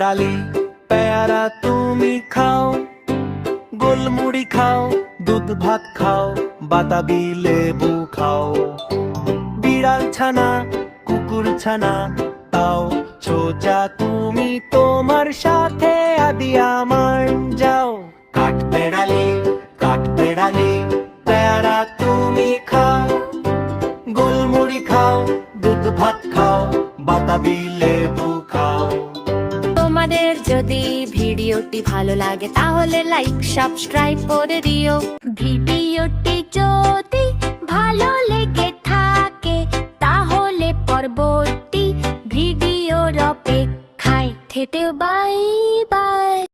বেড়ালি পেয়ারা তুমি খাও, গোলমুড়ি খাও, দুধ ভাত খাও, বাতাবি লেবু খাও। বিড়াল ছানা কুকুর ছানা তাও সোজা তুমি তোমার সাথে আদি আমার যাও। কাঠ বেড়ালি পেয়ারা তুমি খাও, গোলমুড়ি খাও, দুধ ভাত খাও, বাতাবি লেবু খাও। তোমাদের যদি ভিডিওটি ভালো লাগে তাহলে লাইক সাবস্ক্রাইব করে দিও। ভিডিওটি যদি ভালো লেগে থাকে তাহলে পরবর্তী ভিডিওর অপেক্ষায় থেকো। Bye bye.